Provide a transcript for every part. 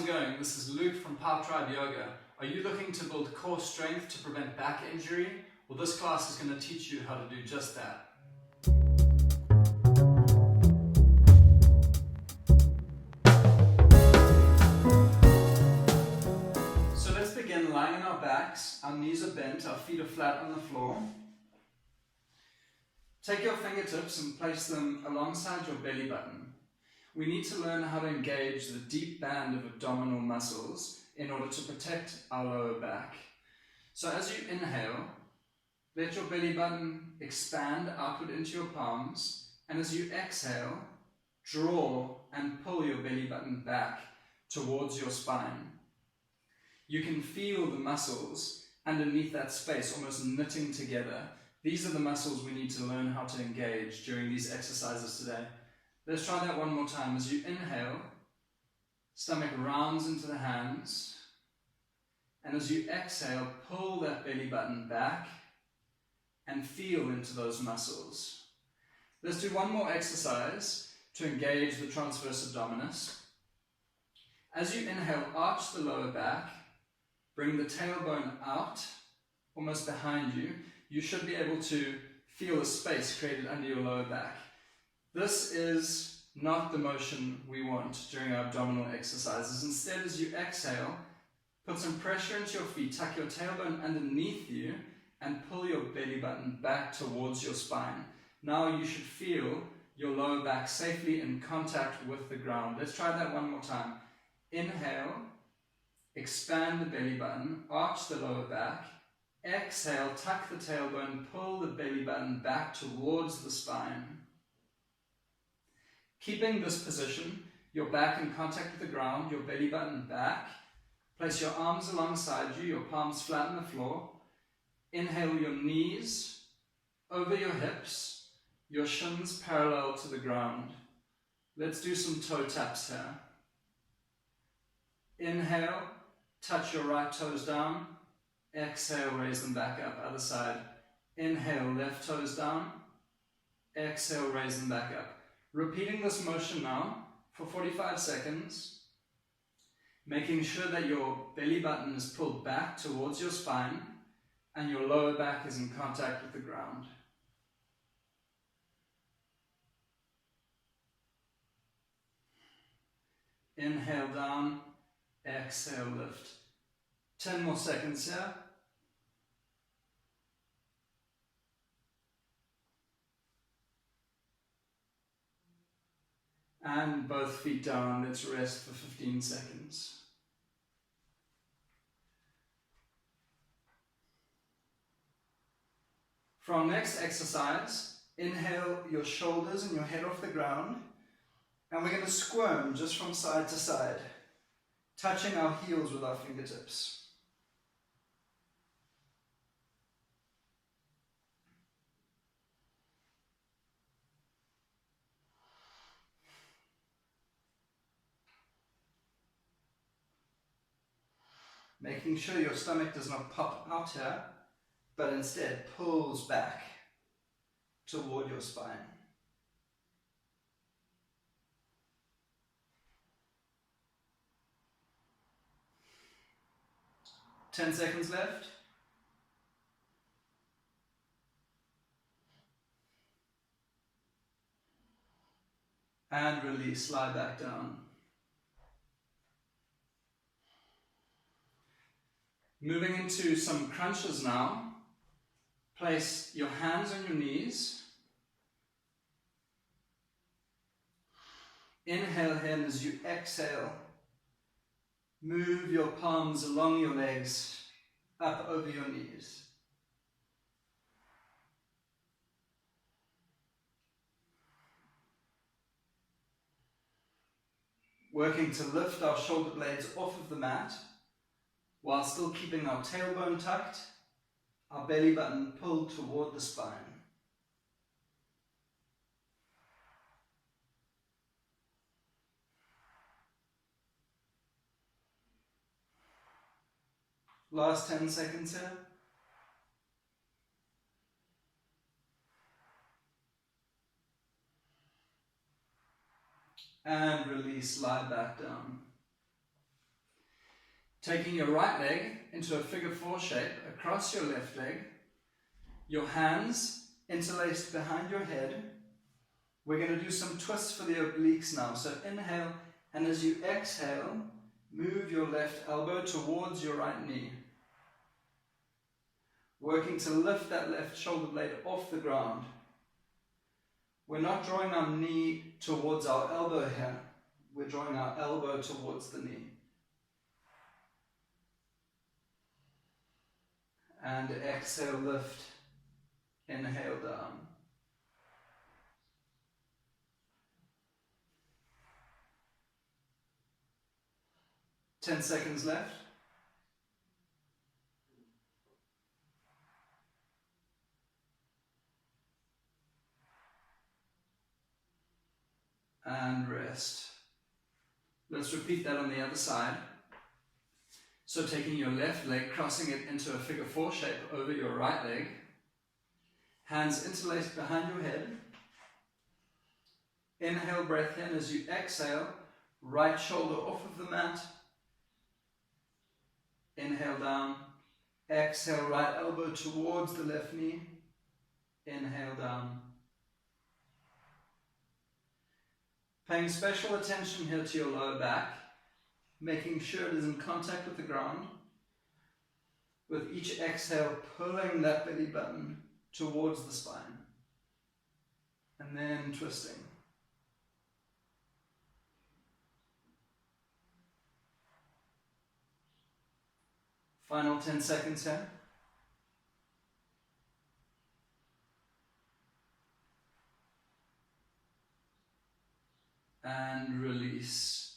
going? This is Luke from Power Tribe Yoga. Are you looking to build core strength to prevent back injury? Well, this class is going to teach you how to do just that. So let's begin lying on our backs. Our knees are bent, our feet are flat on the floor. Take your fingertips and place them alongside your belly button. We need to learn how to engage the deep band of abdominal muscles in order to protect our lower back. So as you inhale, let your belly button expand outward into your palms, and as you exhale, draw and pull your belly button back towards your spine. You can feel the muscles underneath that space almost knitting together. These are the muscles we need to learn how to engage during these exercises today. Let's try that one more time. As you inhale, stomach rounds into the hands, and as you exhale, pull that belly button back and feel into those muscles. Let's do one more exercise to engage the transverse abdominis. As you inhale, arch the lower back, bring the tailbone out, almost behind you. You should be able to feel the space created under your lower back. This is not the motion we want during our abdominal exercises. Instead, as you exhale, put some pressure into your feet, tuck your tailbone underneath you, and pull your belly button back towards your spine. Now you should feel your lower back safely in contact with the ground. Let's try that one more time. Inhale, expand the belly button, arch the lower back. Exhale, tuck the tailbone, pull the belly button back towards the spine. Keeping this position, your back in contact with the ground, your belly button back. Place your arms alongside you, your palms flat on the floor. Inhale your knees over your hips, your shins parallel to the ground. Let's do some toe taps here. Inhale, touch your right toes down. Exhale, raise them back up. Other side. Inhale, left toes down. Exhale, raise them back up. Repeating this motion now for 45 seconds, making sure that your belly button is pulled back towards your spine and your lower back is in contact with the ground. Inhale down, exhale lift. 10 more seconds here. And both feet down, let's rest for 15 seconds. For our next exercise, inhale your shoulders and your head off the ground, and we're going to squirm just from side to side, touching our heels with our fingertips. Making sure your stomach does not pop out here, but instead pulls back toward your spine. Ten seconds left. And release, slide back down. Moving into some crunches now. Place your hands on your knees. Inhale here, and as you exhale, move your palms along your legs, up over your knees. Working to lift our shoulder blades off of the mat, while still keeping our tailbone tucked, our belly button pulled toward the spine. Last 10 seconds here. And release, slide back down. Taking your right leg into a figure 4 shape across your left leg, your hands interlaced behind your head. We're going to do some twists for the obliques now. So inhale, and as you exhale, move your left elbow towards your right knee. Working to lift that left shoulder blade off the ground. We're not drawing our knee towards our elbow here. We're drawing our elbow towards the knee. And exhale, lift. Inhale, down. Ten seconds left. And rest. Let's repeat that on the other side. So taking your left leg, crossing it into a figure 4 shape over your right leg. Hands interlaced behind your head. Inhale, breath in. As you exhale, right shoulder off of the mat. Inhale, down. Exhale, right elbow towards the left knee. Inhale, down. Paying special attention here to your lower back, making sure it is in contact with the ground. With each exhale, pulling that belly button towards the spine. And then twisting. Final 10 seconds here. And release.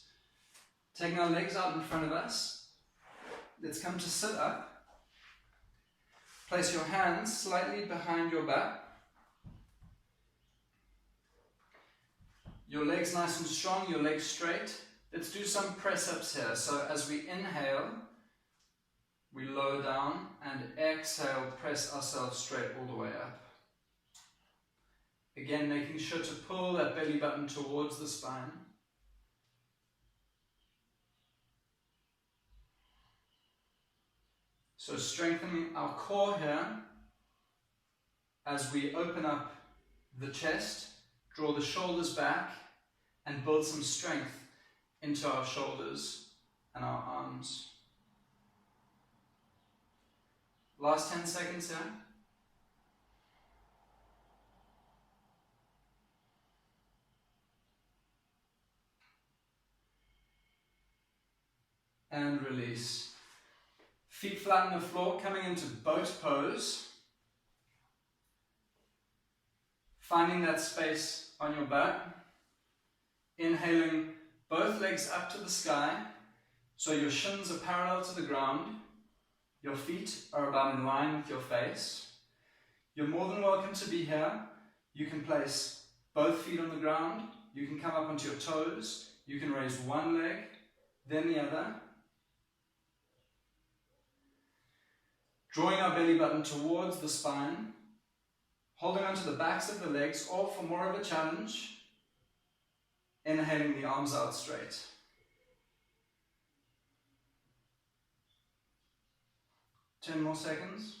Taking our legs out in front of us. Let's come to sit up. Place your hands slightly behind your back. Your legs nice and strong, your legs straight. Let's do some press-ups here. So as we inhale, we lower down, and exhale, press ourselves straight all the way up. Again, making sure to pull that belly button towards the spine. So strengthening our core here as we open up the chest, draw the shoulders back, and build some strength into our shoulders and our arms. Last 10 seconds here. And release. Feet flat on the floor, coming into boat pose. Finding that space on your back. Inhaling both legs up to the sky, so your shins are parallel to the ground. Your feet are about in line with your face. You're more than welcome to be here. You can place both feet on the ground. You can come up onto your toes. You can raise one leg, then the other. Drawing our belly button towards the spine. Holding onto the backs of the legs, or for more of a challenge, inhaling the arms out straight. Ten more seconds.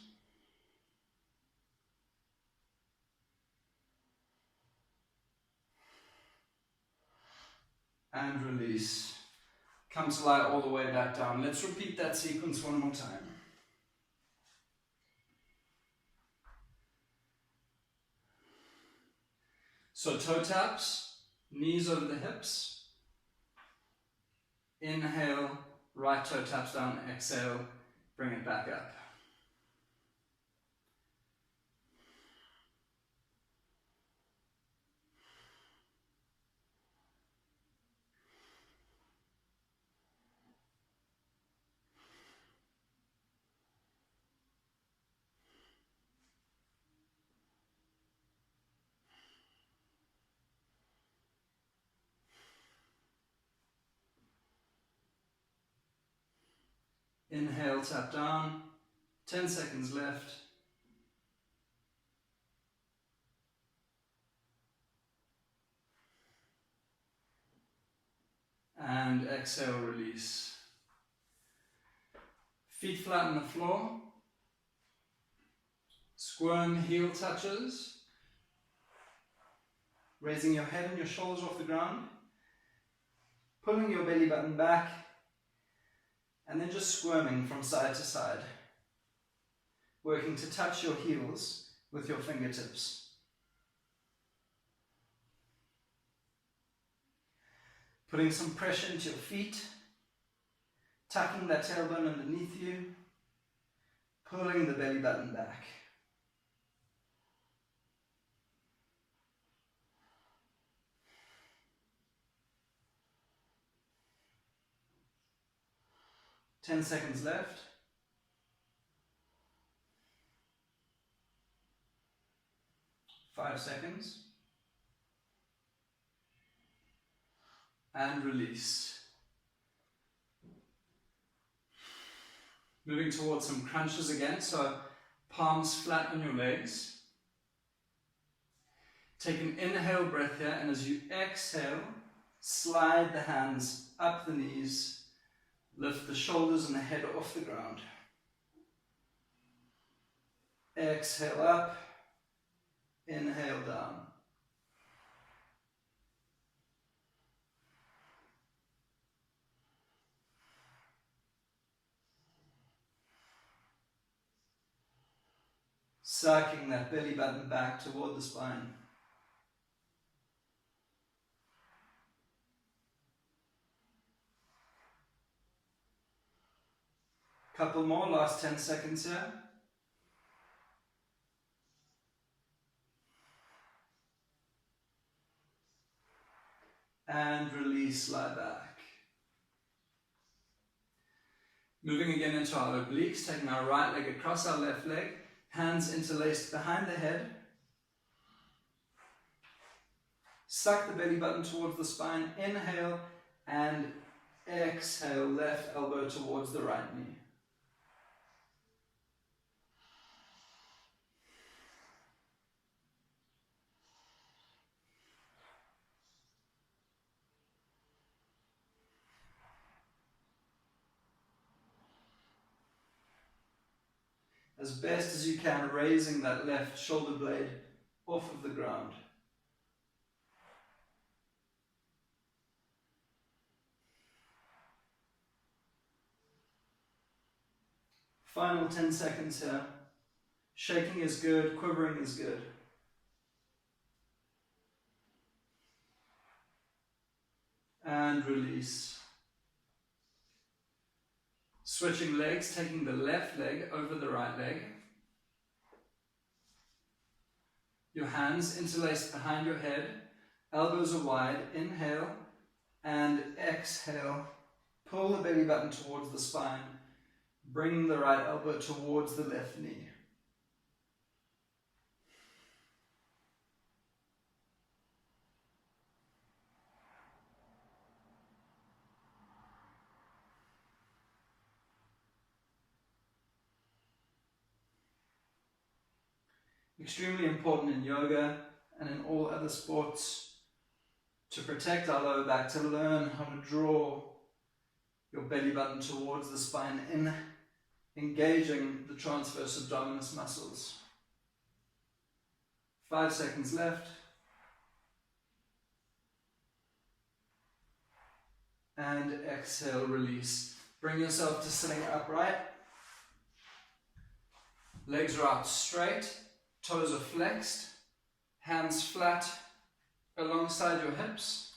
And release. Come to lie all the way back down. Let's repeat that sequence one more time. So toe taps, knees over the hips. Inhale, right toe taps down, exhale, bring it back up. Inhale, tap down, 10 seconds left. And exhale, release. Feet flat on the floor. Squirm heel touches. Raising your head and your shoulders off the ground. Pulling your belly button back. And then just squirming from side to side. Working to touch your heels with your fingertips. Putting some pressure into your feet. Tucking that tailbone underneath you. Pulling the belly button back. Ten seconds left. Five seconds. And release. Moving towards some crunches again, so palms flat on your legs. Take an inhale breath here, and as you exhale, slide the hands up the knees. Lift the shoulders and the head off the ground. Exhale up. Inhale down. Sucking that belly button back toward the spine. Couple more, last 10 seconds here. And release, slide back. Moving again into our obliques, taking our right leg across our left leg, hands interlaced behind the head. Suck the belly button towards the spine, inhale, and exhale, left elbow towards the right knee. As best as you can, raising that left shoulder blade off of the ground. Final 10 seconds here. Shaking is good, quivering is good. And release. Switching legs, taking the left leg over the right leg. Your hands interlaced behind your head, elbows are wide, inhale, and exhale. Pull the belly button towards the spine. Bring the right elbow towards the left knee. Extremely important in yoga and in all other sports to protect our lower back, to learn how to draw your belly button towards the spine in engaging the transverse abdominis muscles. 5 seconds left. And exhale, release. Bring yourself to sitting upright. Legs are out straight. Toes are flexed, hands flat alongside your hips,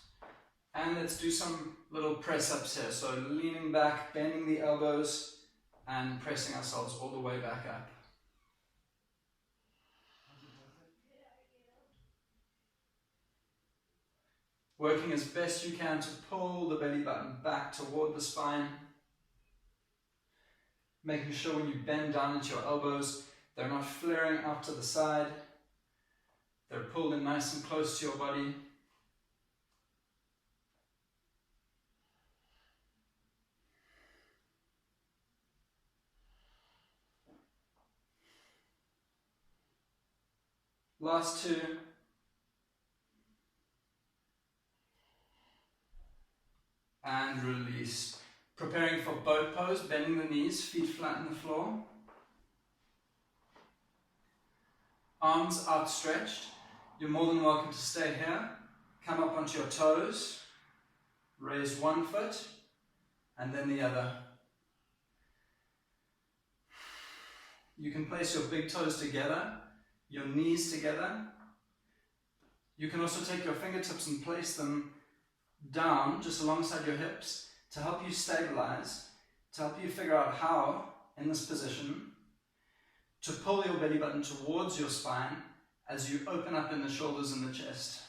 and let's do some little press-ups here. So leaning back, bending the elbows, and pressing ourselves all the way back up. Working as best you can to pull the belly button back toward the spine. Making sure when you bend down into your elbows, they're not flaring out to the side. They're pulled in nice and close to your body. Last two. And release. Preparing for boat pose, bending the knees, feet flat on the floor. Arms outstretched. You're more than welcome to stay here. Come up onto your toes. Raise one foot and then the other. You can place your big toes together, your knees together. You can also take your fingertips and place them down just alongside your hips to help you stabilize, to help you figure out how, in this position, to pull your belly button towards your spine as you open up in the shoulders and the chest.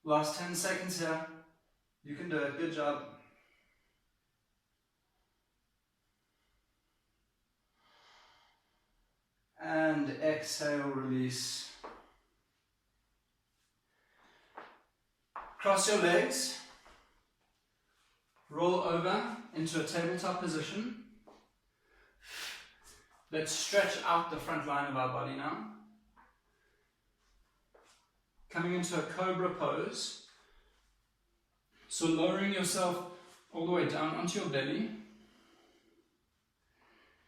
Last 10 seconds here. You can do it. Good job. And exhale, release. Cross your legs. Roll over into a tabletop position. Let's stretch out the front line of our body now. Coming into a Cobra pose. So lowering yourself all the way down onto your belly.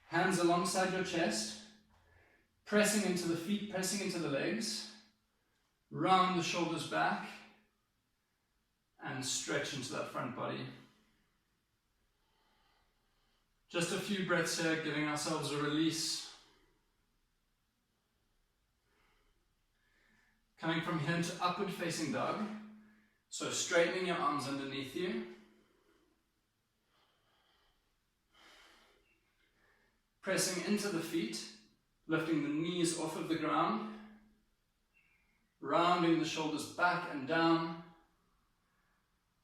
Hands alongside your chest. Pressing into the feet, pressing into the legs. Round the shoulders back. And stretch into that front body. Just a few breaths here, giving ourselves a release. Coming from here into upward facing dog. So straightening your arms underneath you. Pressing into the feet, lifting the knees off of the ground. Rounding the shoulders back and down.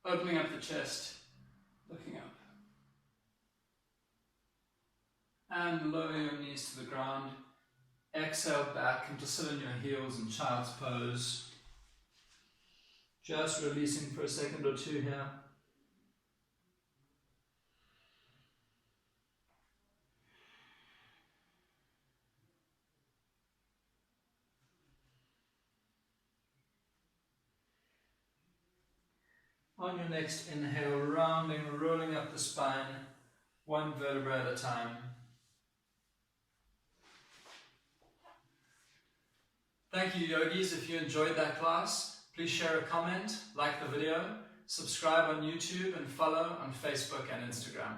Opening up the chest, looking up. And lower your knees to the ground. Exhale back, come to sit on your heels in child's pose. Just releasing for a second or two here. On your next inhale, rounding, rolling up the spine, one vertebra at a time. Thank you, yogis. If you enjoyed that class, please share a comment, like the video, subscribe on YouTube, and follow on Facebook and Instagram.